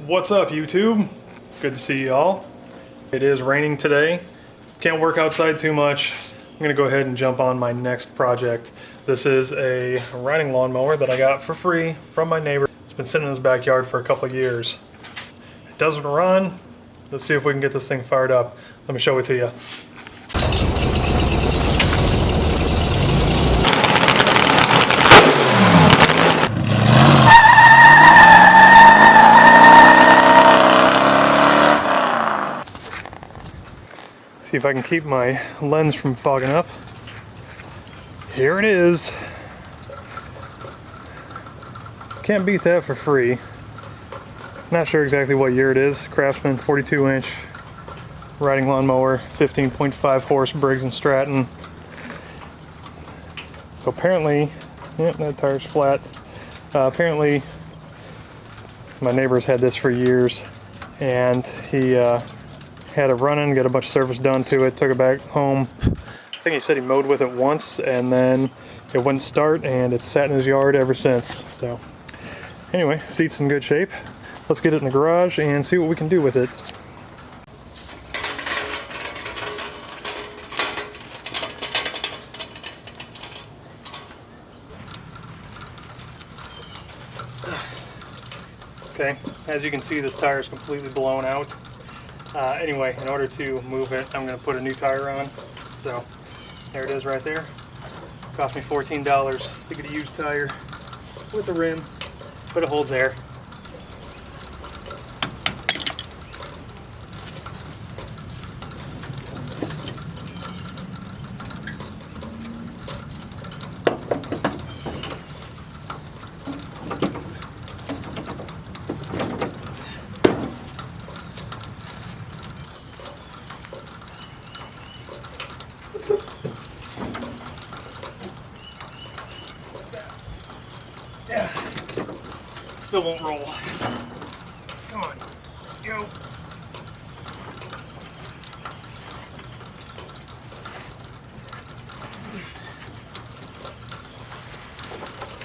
What's up, YouTube? Good to see y'all. It is raining today. Can't work outside too much. I'm gonna go ahead and jump on my next project. This is a riding lawnmower that I got for free from my neighbor. It's been sitting in his backyard for a couple of years. It doesn't run. Let's see if we can get this thing fired up. Let me show it to you. See if I can keep my lens from fogging up. Here it is. Can't beat that for free. Not sure exactly what year it is. Craftsman 42-inch riding lawnmower, 15.5 horse Briggs & Stratton. So apparently, yep, that tire's flat. Apparently, my neighbor's had this for years, and he had it running, got a bunch of service done to it, took it back home. I think he said he mowed with it once and then it wouldn't start, and it's sat in his yard ever since. So anyway, seat's in good shape. Let's get it in the garage and see what we can do with it. Okay, as you can see, this tire is completely blown out. Anyway, in order to move it, I'm going to put a new tire on. So there it is right there. Cost me $14 to get a used tire with a rim, but it holds air. Yeah, still won't roll. Come on, go.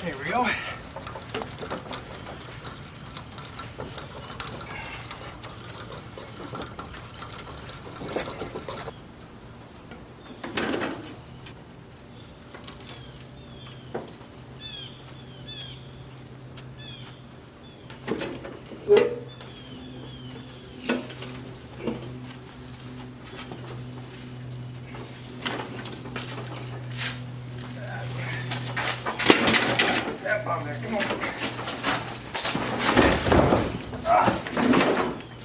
There we go. On there, come on.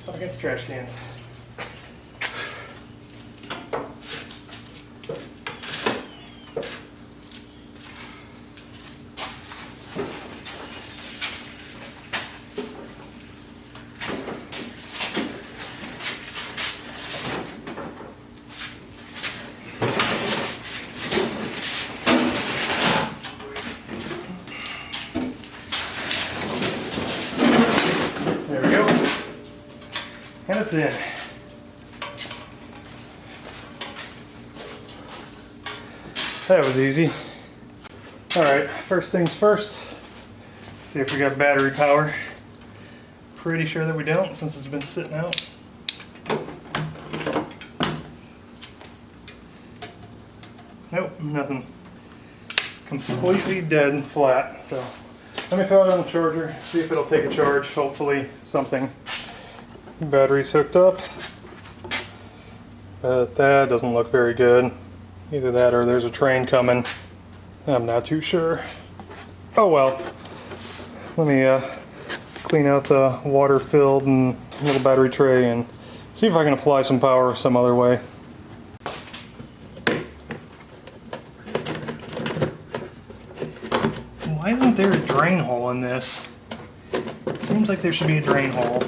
Up against trash cans. And it's in. That was easy. Alright, first things first. See if we got battery power. Pretty sure that we don't, since it's been sitting out. Nope, nothing. Completely dead and flat. So let me throw it on the charger, see if it'll take a charge. Hopefully something. Battery's hooked up, but that doesn't look very good. Either that or there's a train coming. I'm not too sure. Oh well. Let me clean out the water filled and little battery tray and see if I can apply some power some other way. Why isn't there a drain hole in this? Seems like there should be a drain hole.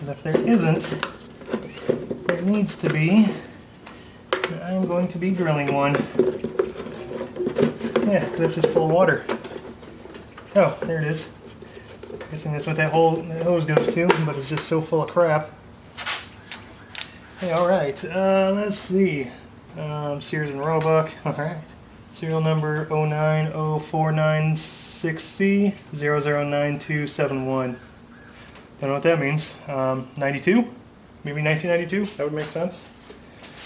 If there isn't, there needs to be. I'm going to be drilling one. Yeah, because that's just full of water. Oh, there it is. I'm guessing that's what that hose goes to, but it's just so full of crap. Hey, alright, let's see. Sears and Roebuck. Alright. Serial number 090496C009271. Don't know what that means. 92? Maybe 1992? That would make sense.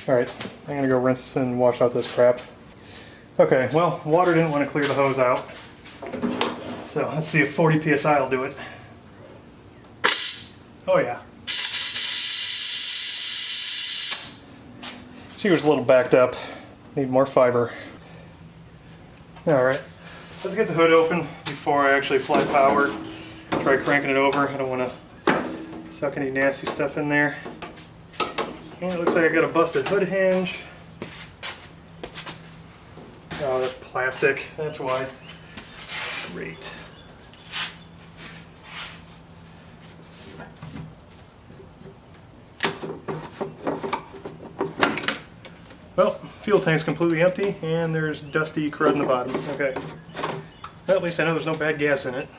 Alright, I'm gonna go rinse and wash out this crap. Okay, well, water didn't want to clear the hose out. So let's see if 40 psi will do it. Oh yeah. She was a little backed up. Need more fiber. Alright, let's get the hood open before I actually apply power. Try cranking it over. I don't want to suck any nasty stuff in there. And it looks like I got a busted hood hinge. Oh, that's plastic. That's why. Great. Well, fuel tank's completely empty, and there's dusty crud in the bottom. Okay. Well, at least I know there's no bad gas in it.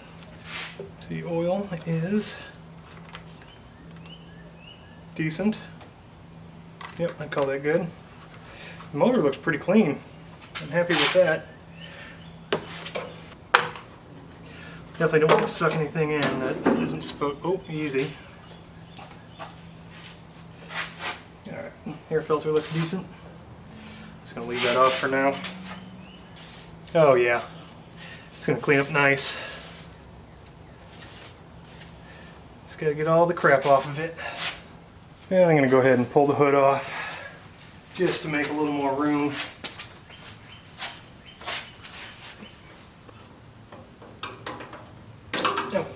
The oil is decent. Yep, I'd call that good. The motor looks pretty clean. I'm happy with that. Definitely don't want to suck anything in that isn't supposed. Oh, easy. Alright, air filter looks decent. Just gonna leave that off for now. Oh yeah, it's gonna clean up nice. Just gotta get all the crap off of it. Yeah, I'm gonna go ahead and pull the hood off just to make a little more room. Oh.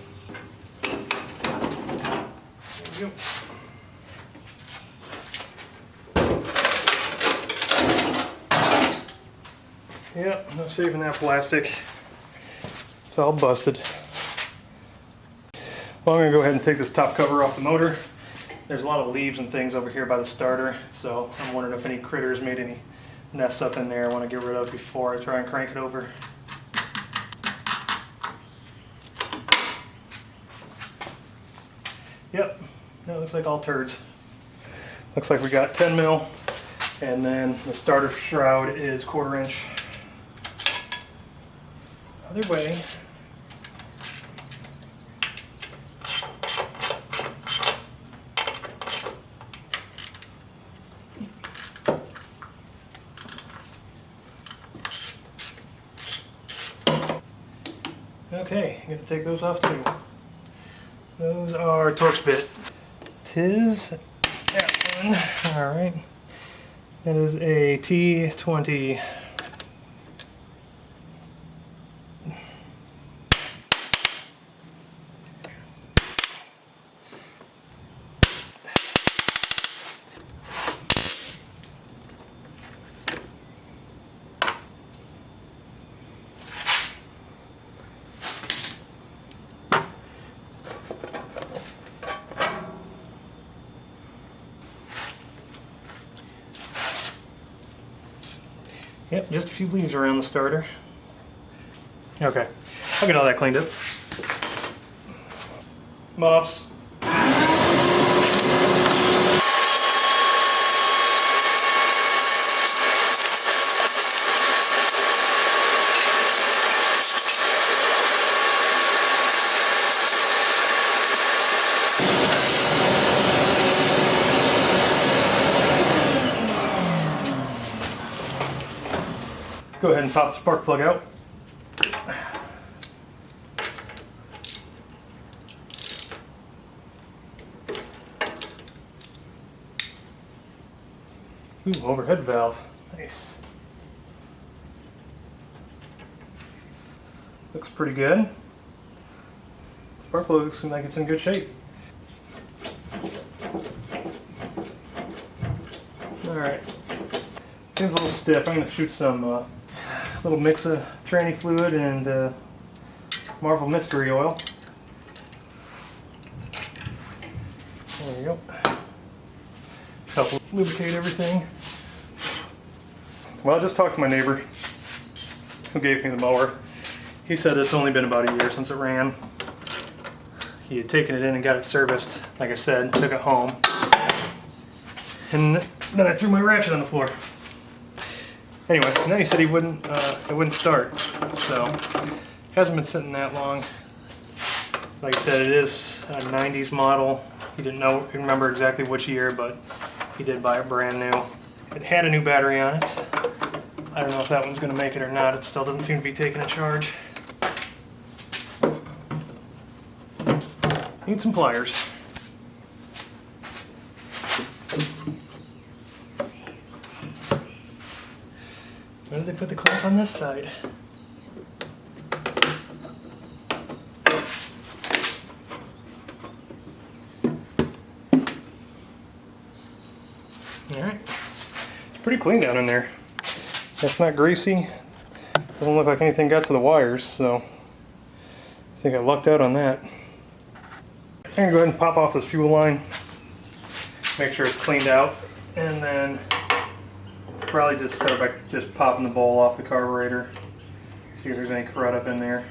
There we go. Yep, no saving that plastic. It's all busted. Well, I'm going to go ahead and take this top cover off the motor. There's a lot of leaves and things over here by the starter, so I'm wondering if any critters made any nests up in there I want to get rid of before I try and crank it over. Yep, that looks like all turds. Looks like we got 10 mil, and then the starter shroud is 1/4 inch. Other way. Okay, I'm going to take those off too. Those are Torx bit. Tis that one. Alright. That is a T20. Yep, just a few leaves around the starter. Okay, I'll get all that cleaned up. Muffs. Go ahead and pop the spark plug out. Ooh, overhead valve. Nice. Looks pretty good. Spark plug looks like it's in good shape. Alright. Seems a little stiff. I'm going to shoot some little mix of tranny fluid and Marvel Mystery Oil. There you go. Help lubricate everything. Well, I just talked to my neighbor who gave me the mower. He said it's only been about a year since it ran. He had taken it in and got it serviced, like I said, took it home. And then I threw my ratchet on the floor. Anyway, and then he said it wouldn't start. So hasn't been sitting that long. Like I said, it is a 90s model. He didn't remember exactly which year, but he did buy it brand new. It had a new battery on it. I don't know if that one's going to make it or not. It still doesn't seem to be taking a charge. Need some pliers. Where did they put the clamp on this side? Alright. It's pretty clean down in there. It's not greasy. Doesn't look like anything got to the wires, so I think I lucked out on that. I'm going to go ahead and pop off this fuel line. Make sure it's cleaned out. And then probably just start by just popping the bowl off the carburetor. See if there's any crud up in there.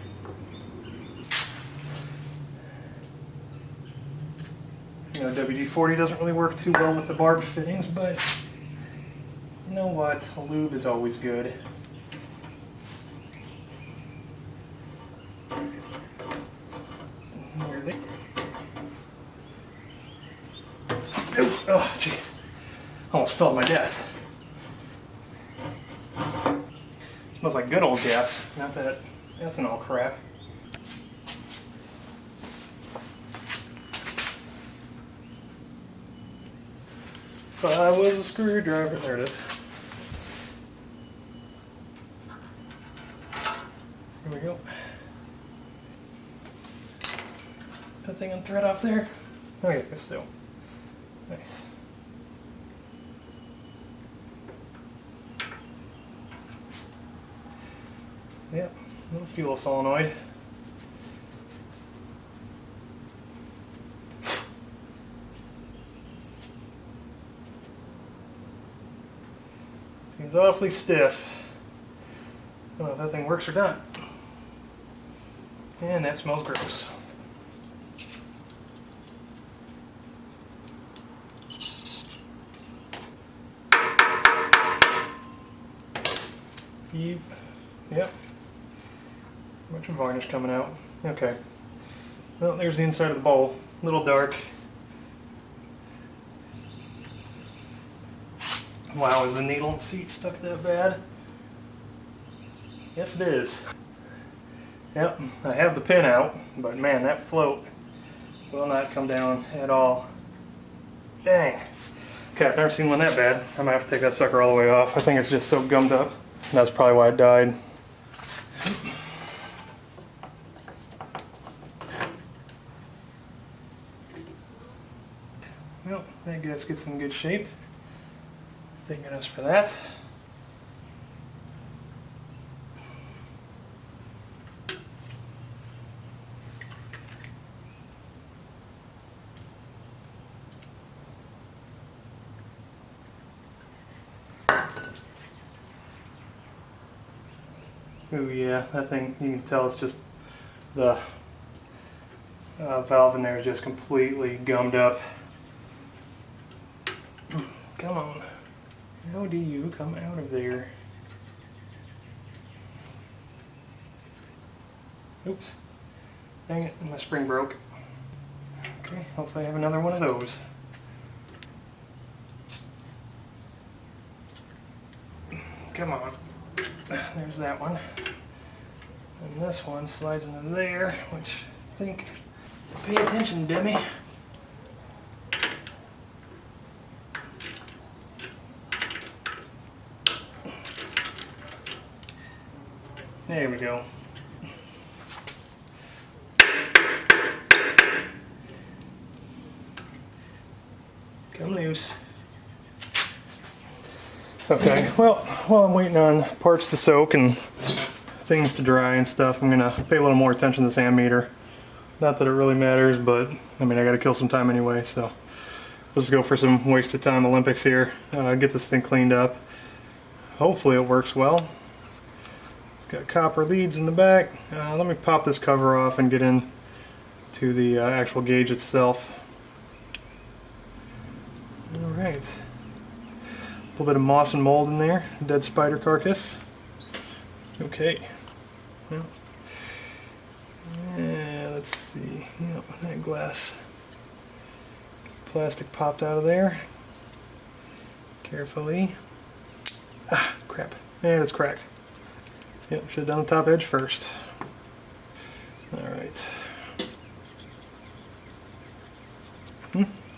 You know, WD-40 doesn't really work too well with the barbed fittings, but you know what? A lube is always good. Oh, jeez. Almost fell to my death. Smells like good old gas, not that ethanol crap. If I was a screwdriver, there it is. Here we go. That thing on thread off there. Oh yeah, it's still. Nice. Yep, little fuel solenoid. Seems awfully stiff. I don't know if that thing works or not. And that smells gross. Yep. A bunch of varnish coming out. Okay. Well, there's the inside of the bowl. A little dark. Wow, is the needle and seat stuck that bad? Yes, it is. Yep, I have the pin out, but man, that float will not come down at all. Dang. Okay, I've never seen one that bad. I might have to take that sucker all the way off. I think it's just so gummed up. That's probably why it died. Well, that gasket's in good shape. Thank goodness for that. Oh yeah, that thing, you can tell it's just the valve in there is just completely gummed up. Come on. How do you come out of there? Oops. Dang it, my spring broke. Okay, hopefully I have another one of those. Come on. There's that one. And this one slides into there, which I think, pay attention, Demi. There we go. Come loose. Okay, well, while I'm waiting on parts to soak and things to dry and stuff, I'm gonna pay a little more attention to this ammeter. Not that it really matters, but I mean, I gotta kill some time anyway, so let's go for some wasted time Olympics here. Get this thing cleaned up. Hopefully it works well. It's got copper leads in the back. Let me pop this cover off and get into the actual gauge itself. Alright. little bit of moss and mold in there, dead spider carcass. Okay. Well, yeah, let's see. Yep, that glass plastic popped out of there. Carefully. Ah, crap. And it's cracked. Yep, should have done the top edge first. Alright.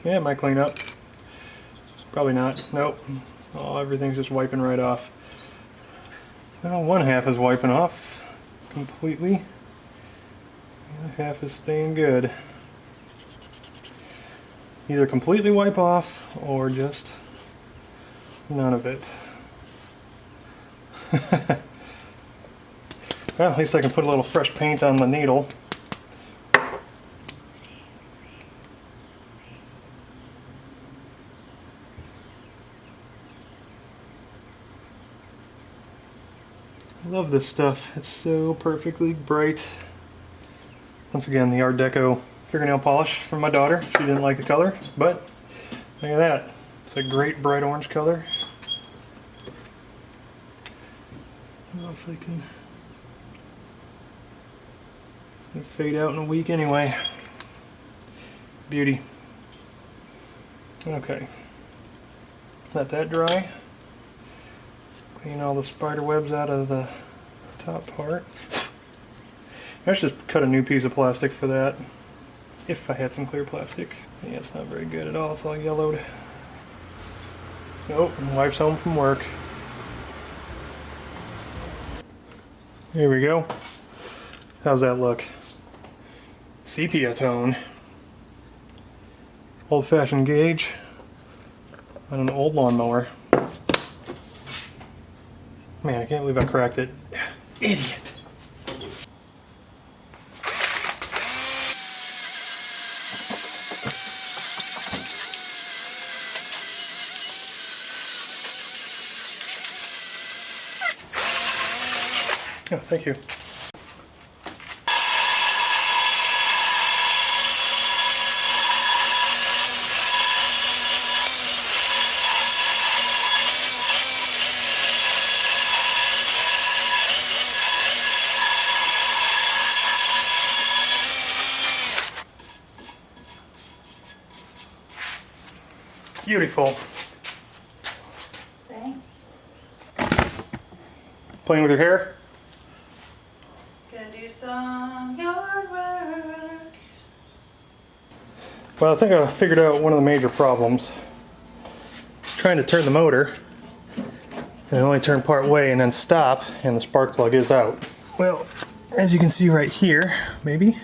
Yeah, it might clean up. Probably not. Nope. Oh, everything's just wiping right off. Well, one half is wiping off completely. The other half is staying good. Either completely wipe off or just none of it. Well, at least I can put a little fresh paint on the needle. I love this stuff. It's so perfectly bright. Once again, the Art Deco fingernail polish from my daughter. She didn't like the color, but look at that. It's a great bright orange color. I don't know if I can it'll fade out in a week anyway. Beauty. Okay. Let that dry. Clean all the spider webs out of the top part. I should just cut a new piece of plastic for that. If I had some clear plastic. Yeah, it's not very good at all. It's all yellowed. Oh, wife's home from work. Here we go. How's that look? Sepia tone. Old-fashioned gauge on an old lawnmower. Man, I can't believe I cracked it. Idiot. Oh, thank you. Beautiful. Thanks. Playing with your hair? Gonna do some yard work. Well, I think I figured out one of the major problems. Trying to turn the motor, and only turn part way and then stop, and the spark plug is out. Well, as you can see right here, maybe,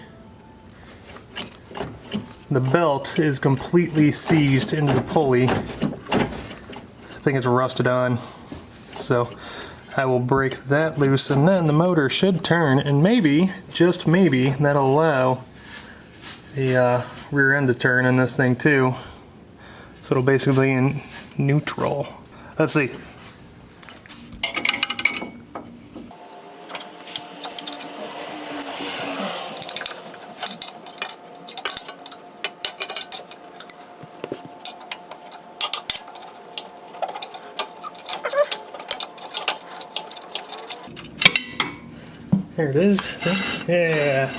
the belt is completely seized into the pulley. I think it's rusted on. So I will break that loose, and then the motor should turn, and maybe, just maybe, that'll allow the rear end to turn in this thing too. So it'll basically be in neutral. Let's see. There it is. Yeah.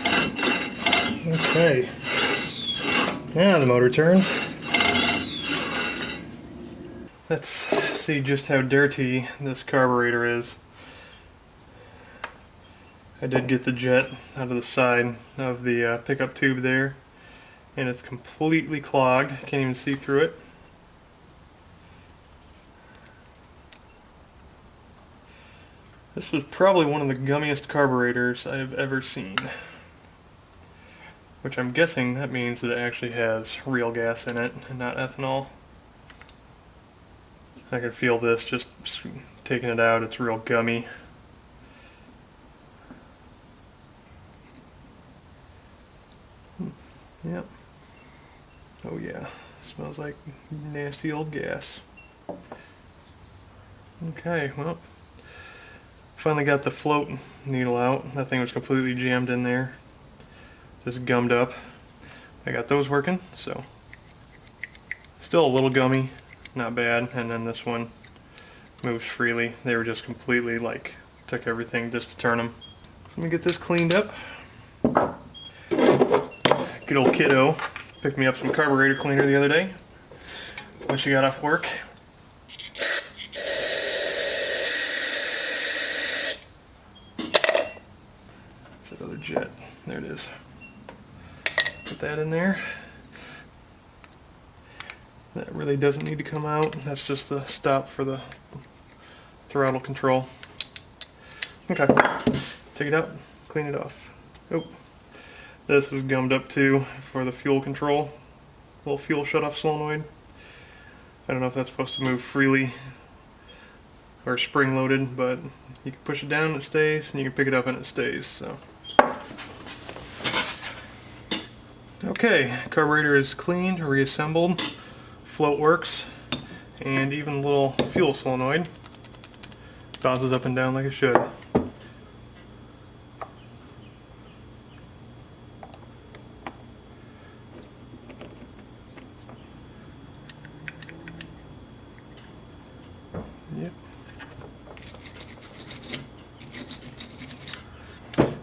Okay. Now the motor turns. Let's see just how dirty this carburetor is. I did get the jet out of the side of the pickup tube there, and it's completely clogged. Can't even see through it. This is probably one of the gummiest carburetors I've ever seen. Which I'm guessing that means that it actually has real gas in it and not ethanol. I can feel this just taking it out, it's real gummy. Yep. Oh yeah, smells like nasty old gas. Okay, well. Finally got the float needle out. That thing was completely jammed in there. Just gummed up. I got those working, so. Still a little gummy, not bad. And then this one, moves freely. They were just completely like, took everything just to turn them. So let me get this cleaned up. Good old kiddo picked me up some carburetor cleaner the other day when she got off work. It's another jet. There it is. Put that in there. That really doesn't need to come out. That's just the stop for the throttle control. Okay, take it out, clean it off. Oh, this is gummed up too for the fuel control. Little fuel shut-off solenoid. I don't know if that's supposed to move freely or spring-loaded, but you can push it down and it stays, and you can pick it up and it stays. So, okay, carburetor is cleaned, reassembled. Float works, and even the little fuel solenoid bounces up and down like it should. Yep.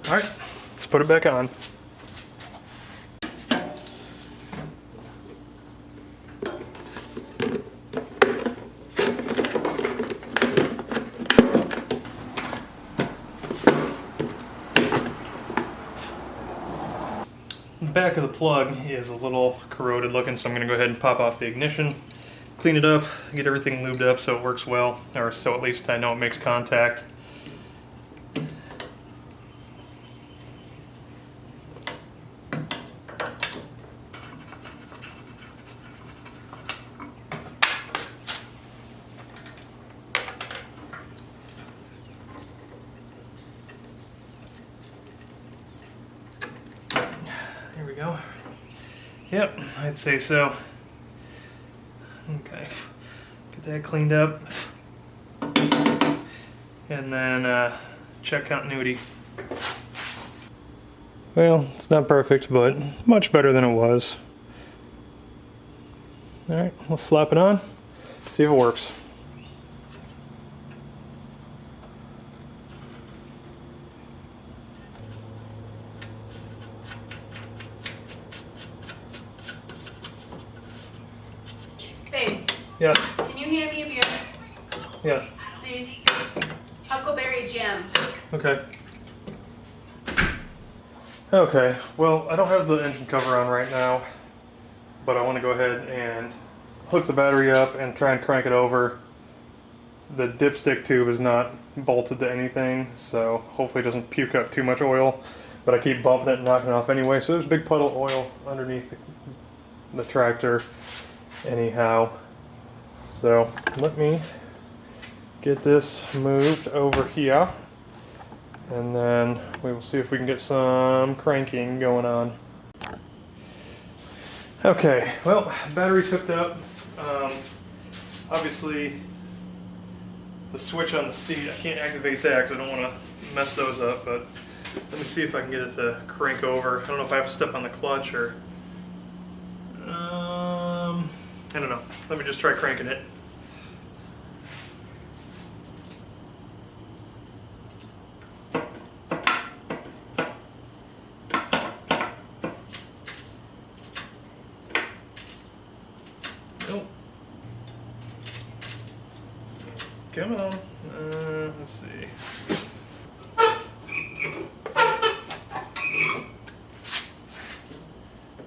Alright, let's put it back on. The back of the plug is a little corroded looking, so I'm going to go ahead and pop off the ignition, clean it up, get everything lubed up so it works well, or so at least I know it makes contact. There we go. Yep, I'd say so. Okay, get that cleaned up. And then check continuity. Well, it's not perfect, but much better than it was. Alright, we'll slap it on, see if it works. Babe, Yeah, can you hand me a beer, yeah, please? Huckleberry Jam. okay. Okay, well, I don't have the engine cover on right now, but I want to go ahead and hook the battery up and try and crank it over. The dipstick tube is not bolted to anything, so hopefully it doesn't puke up too much oil, but I keep bumping it and knocking it off anyway, so there's a big puddle of oil underneath the tractor anyhow. So let me get this moved over here, and then we will see if we can get some cranking going on. Okay, well, battery's hooked up. Obviously, the switch on the seat, I can't activate that because I don't want to mess those up, but let me see if I can get it to crank over. I don't know if I have to step on the clutch or... I don't know. Let me just try cranking it. Nope. Come on. Let's see.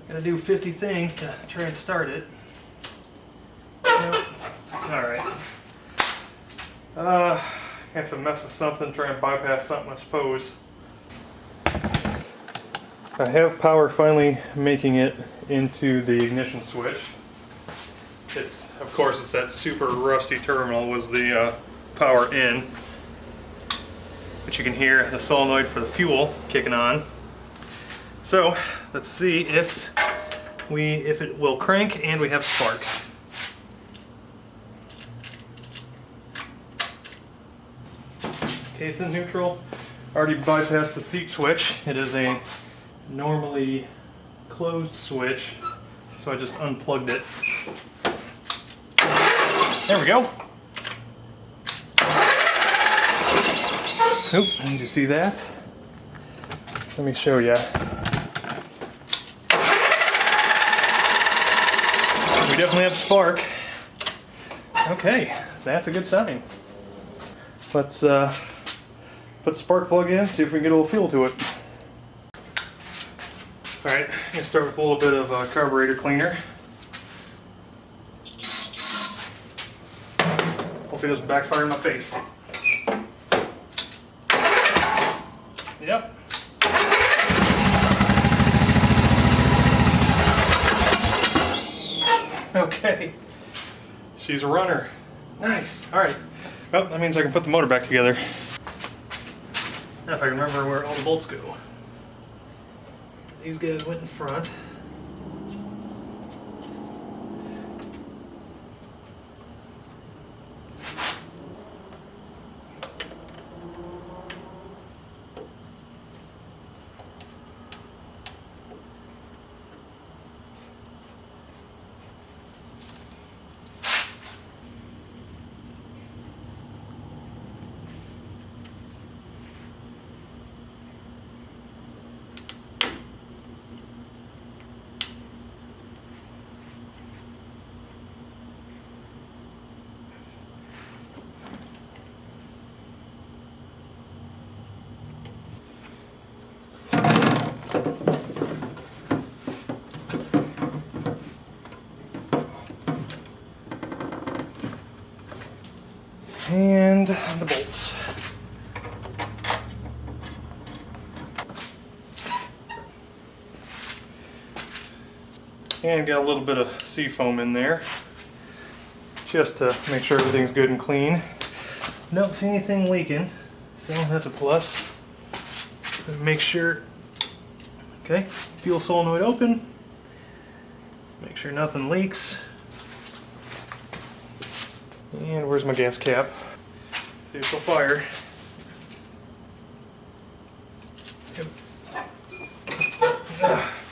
Gotta do 50 things to try and start it. Nope. Alright. Have to mess with something, try and bypass something, I suppose. I have power finally making it into the ignition switch. It's, of course, it's that super rusty terminal was the power in. But you can hear the solenoid for the fuel kicking on. So let's see if it will crank and we have spark. Okay, it's in neutral. Already bypassed the seat switch. It is a normally closed switch, so I just unplugged it. There we go. Oop, did you see that? Let me show you. We definitely have spark. Okay, that's a good sign. Let's put the spark plug in, see if we can get a little feel to it. Alright, I'm going to start with a little bit of carburetor cleaner. Hopefully it doesn't backfire in my face. Yep. Okay. She's a runner. Nice. Alright. Well, that means I can put the motor back together. Now if I can remember where all the bolts go. These guys went in front. And the bolts. And got a little bit of sea foam in there, just to make sure everything's good and clean. Don't see anything leaking, so that's a plus. Make sure, okay, fuel solenoid open. Make sure nothing leaks. And where's my gas cap? See if it'll fire. Yep.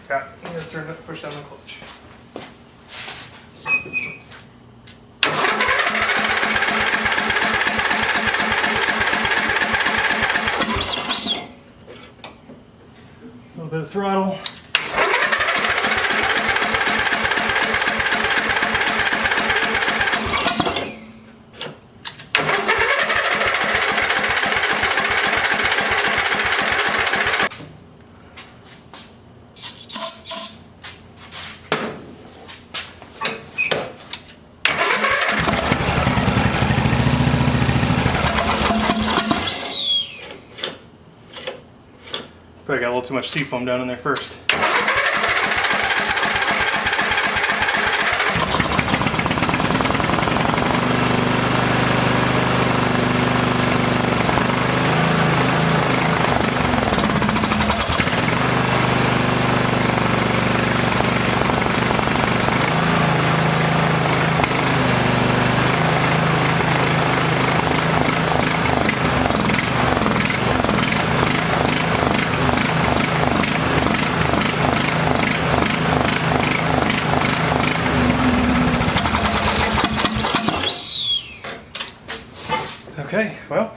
Got. I'm gonna turn it, push down the clutch. A little bit of throttle. Probably got a little too much seafoam down in there first. Okay, well,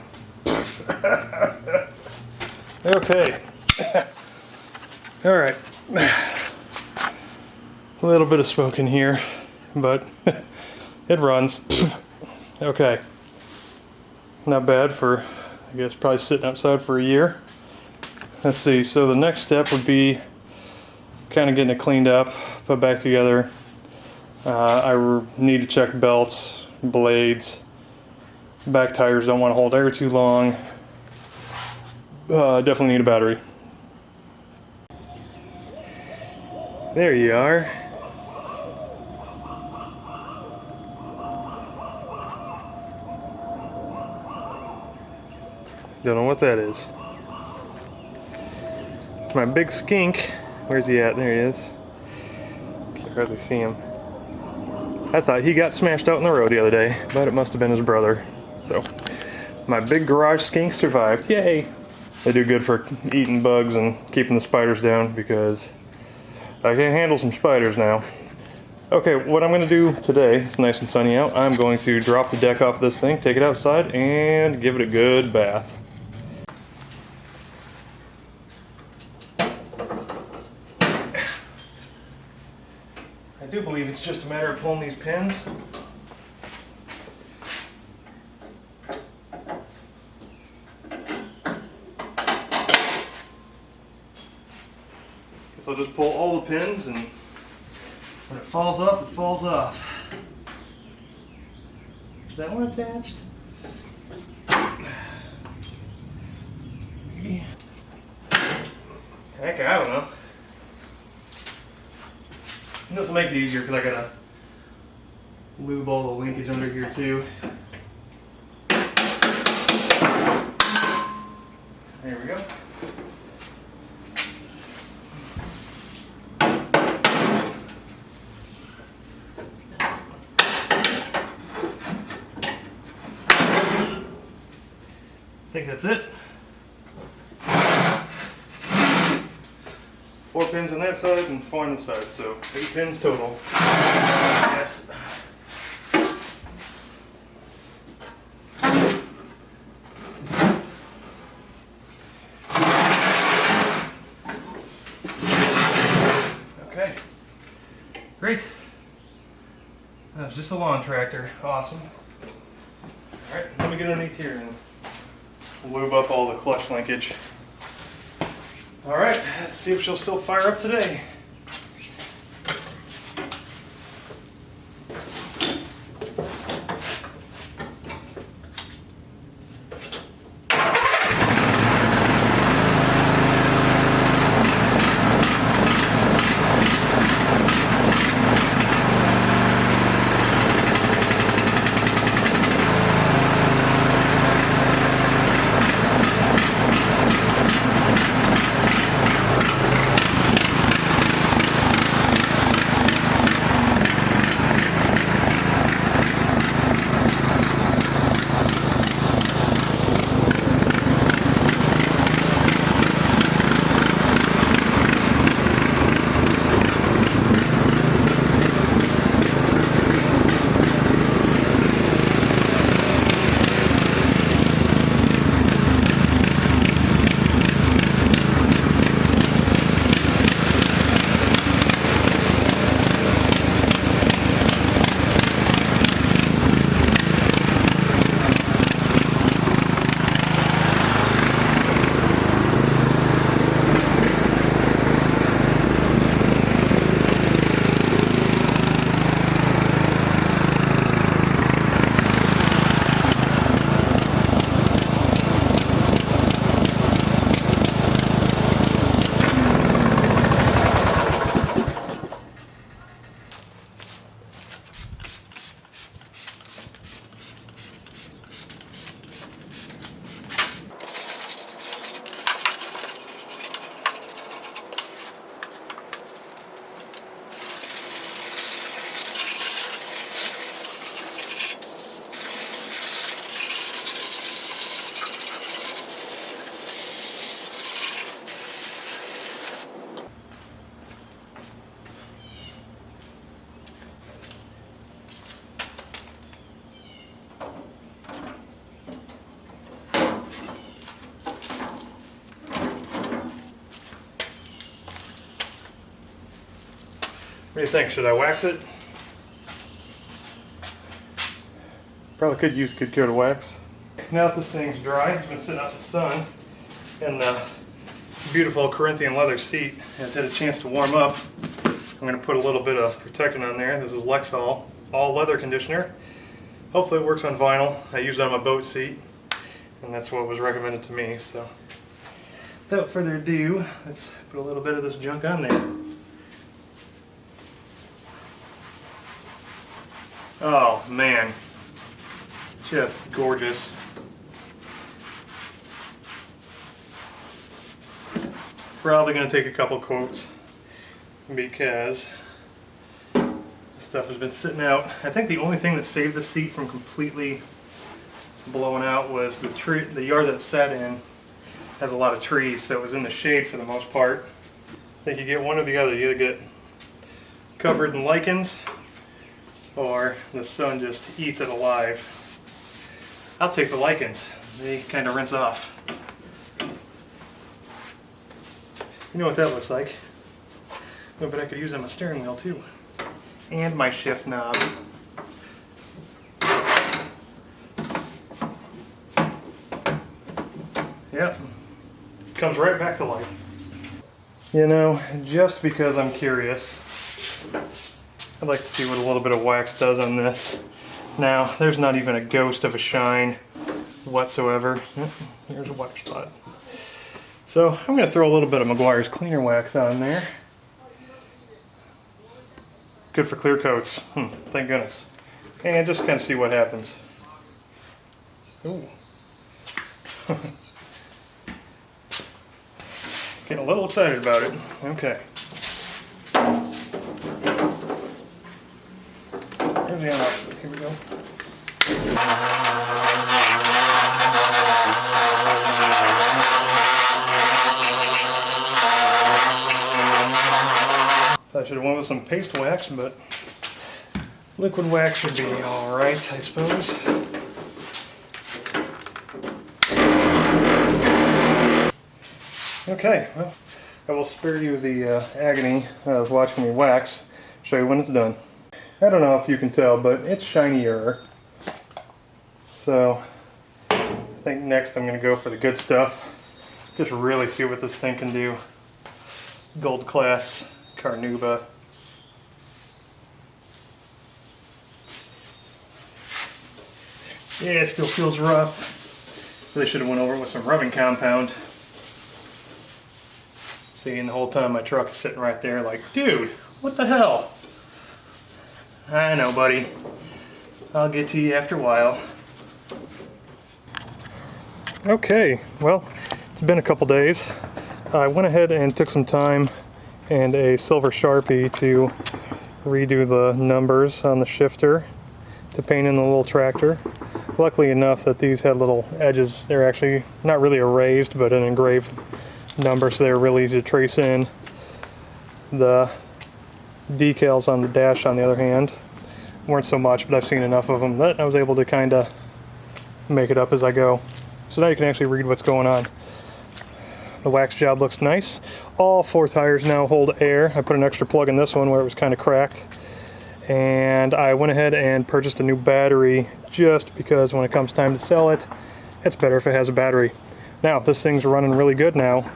okay, all right, a little bit of smoke in here, but it runs. Okay, not bad for, I guess, probably sitting outside for a year. Let's see, so the next step would be kind of getting it cleaned up, put back together. I need to check belts, blades. Back tires don't want to hold air too long. Definitely need a battery. There you are. Don't know what that is. My big skink. Where's he at? There he is. Can't hardly see him. I thought he got smashed out in the road the other day, but it must have been his brother. So, my big garage skink survived. Yay! They do good for eating bugs and keeping the spiders down because I can handle some spiders now. Okay, what I'm going to do today, it's nice and sunny out, I'm going to drop the deck off this thing, take it outside, and give it a good bath. do believe it's just a matter of pulling these pins. So I'll just pull all the pins, and when it falls off, it falls off. Is that one attached? Maybe. Heck, I don't know. And this will make it easier because I gotta lube all the linkage under here too. There we go. I think that's it. 4 pins on that side and 4 on this side, so 8 pins total. Yes. Okay. Great. That was just a lawn tractor. Awesome. Alright, let me get underneath here and lube up all the clutch linkage. Alright, let's see if she'll still fire up today. What do you think? Should I wax it? Probably could use a good coat of wax. Now that this thing's dry, it's been sitting out in the sun, and the beautiful Corinthian leather seat has had a chance to warm up. I'm going to put a little bit of protectant on there. This is Lexol all leather conditioner. Hopefully it works on vinyl. I use it on my boat seat, and that's what was recommended to me. So without further ado, let's put a little bit of this junk on there. Oh man, just gorgeous. Probably going to take a couple quotes because this stuff has been sitting out. I think the only thing that saved the seat from completely blowing out was the tree. The yard that it sat in has a lot of trees, so it was in the shade for the most part. I think you get one or the other. You either get covered in lichens or the sun just eats it alive. I'll take the lichens. They kind of rinse off. You know what that looks like. Oh, but I could use it on my steering wheel too. and my shift knob. Yep, it comes right back to life. You know, just because I'm curious, I'd like to see what a little bit of wax does on this. Now, there's not even a ghost of a shine whatsoever. Yep, here's a wax spot. So I'm going to throw a little bit of Meguiar's cleaner wax on there. Good for clear coats. Thank goodness. And just kind of see what happens. Ooh. Getting a little excited about it. Okay. Here's the unlock. Here we go. I should have went with some paste wax, but liquid wax should be alright, I suppose. Okay, well, I will spare you the agony of watching me wax. Show you when it's done. I don't know if you can tell, but it's shinier. So, I think next I'm going to go for the good stuff. Just really see what this thing can do. Gold class Carnuba. Yeah, it still feels rough. Really should have went over it with some rubbing compound. See, and the whole time my truck is sitting right there like, dude, what the hell? I know, buddy. I'll get to you after a while. Okay, well, it's been a couple days. I went ahead and took some time and a silver Sharpie to redo the numbers on the shifter to paint in the little tractor. Luckily enough that these had little edges. They're actually not really erased, but an engraved number, so they're really easy to trace in. The decals on the dash, on the other hand, weren't so much, but I've seen enough of them that I was able to kind of make it up as I go. So now you can actually read what's going on. The wax job looks nice. All 4 tires now hold air. I put an extra plug in this one where it was kind of cracked. And I went ahead and purchased a new battery just because when it comes time to sell it, it's better if it has a battery. Now, this thing's running really good now.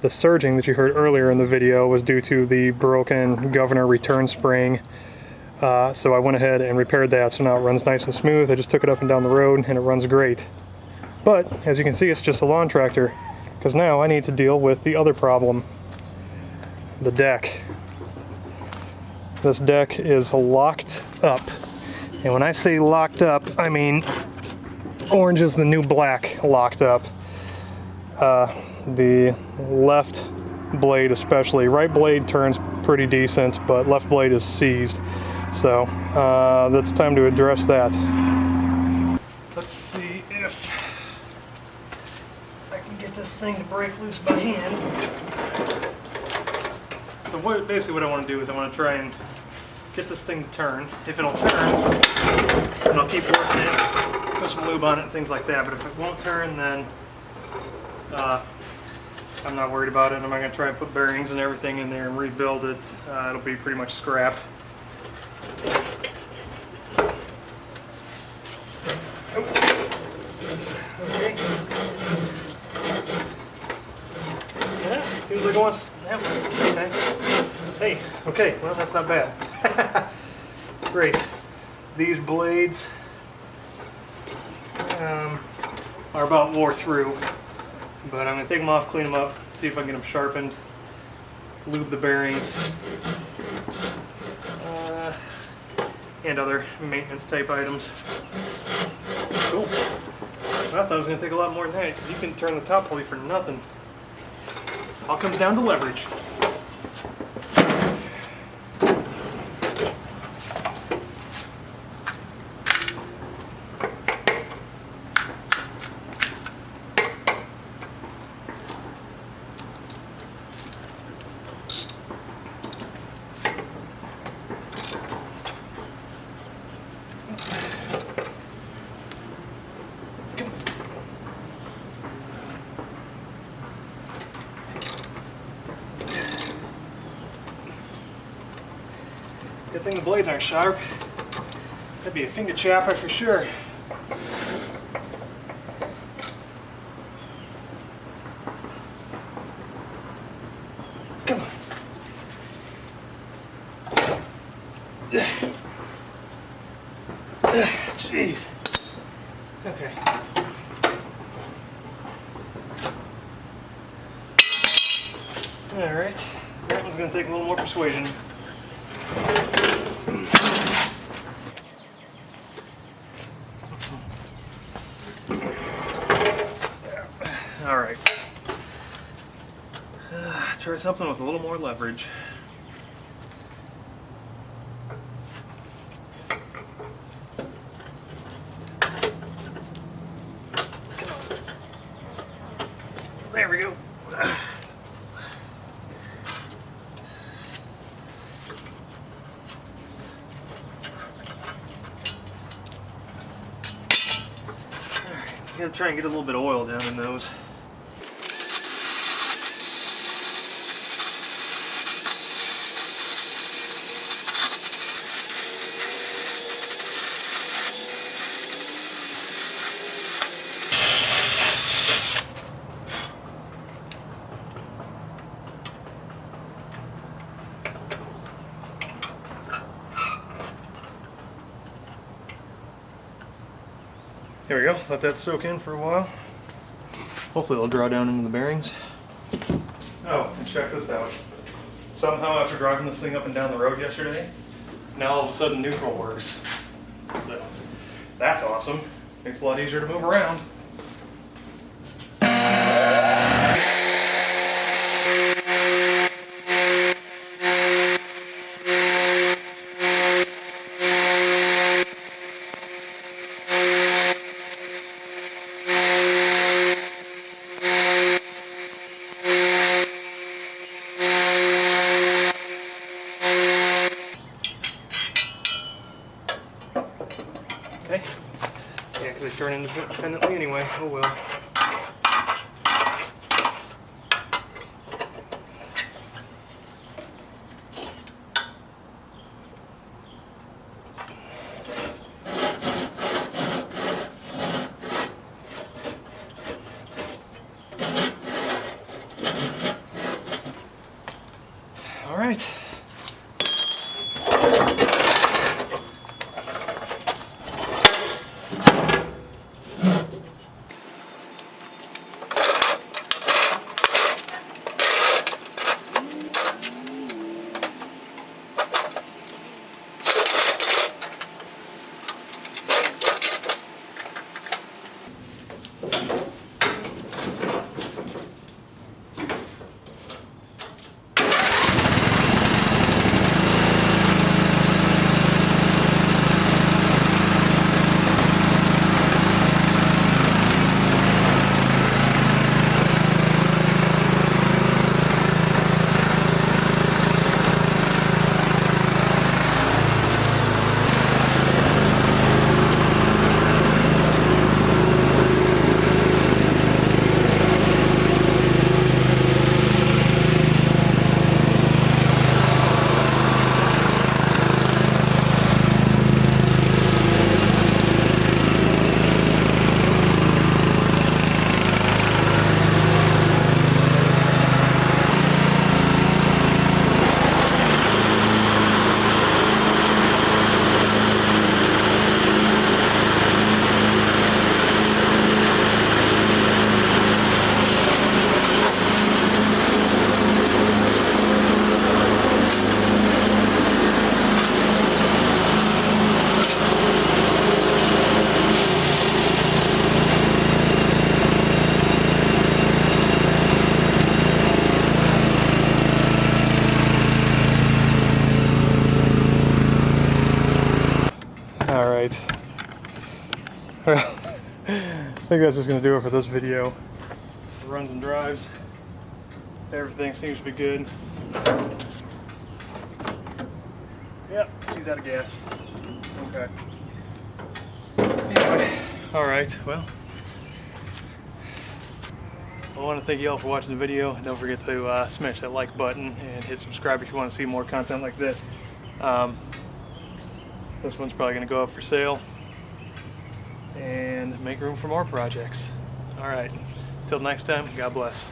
The surging that you heard earlier in the video was due to the broken governor return spring. So I went ahead and repaired that, so now it runs nice and smooth. I just took it up and down the road and it runs great. But, as you can see, it's just a lawn tractor, because now I need to deal with the other problem, the deck. This deck is locked up. And when I say locked up, I mean orange is the new black locked up. The left blade especially. Right blade turns pretty decent, but left blade is seized. So that's time to address that. Let's see if I can get this thing to break loose by hand. So basically what I want to do is I want to try and get this thing to turn. If it'll turn, then I'll keep working it, put some lube on it and things like that. But if it won't turn, then I'm not worried about it. I'm not going to try and put bearings and everything in there and rebuild it. It'll be pretty much scrap. Okay. Yeah, seems like it wants. Okay. Hey, okay, well, that's not bad. Great. These blades are about wore through, but I'm going to take them off, clean them up, see if I can get them sharpened, lube the bearings, and other maintenance type items. Cool. Well, I thought it was going to take a lot more than that. You can turn the top pulley for nothing. All comes down to leverage. Good thing the blades aren't sharp. That'd be a finger chopper for sure. Come on. Jeez. Okay. Alright. That one's going to take a little more persuasion. Alright. Try something with a little more leverage. There we go. Gotta try and get a little bit of oil down in those. There we go, let that soak in for a while. Hopefully it'll draw down into the bearings. Oh, and check this out. Somehow after driving this thing up and down the road yesterday, now all of a sudden neutral works. So, that's awesome. Makes it a lot easier to move around. Okay. Yeah, because they turn independently anyway. Oh well. All right. Alright. Well, I think that's just going to do it for this video. Runs and drives. Everything seems to be good. Yep, she's out of gas. Okay. Anyway, alright, well. I want to thank you all for watching the video. Don't forget to smash that like button and hit subscribe if you want to see more content like this. This one's probably going to go up for sale and make room for more projects. All right, till next time, God bless.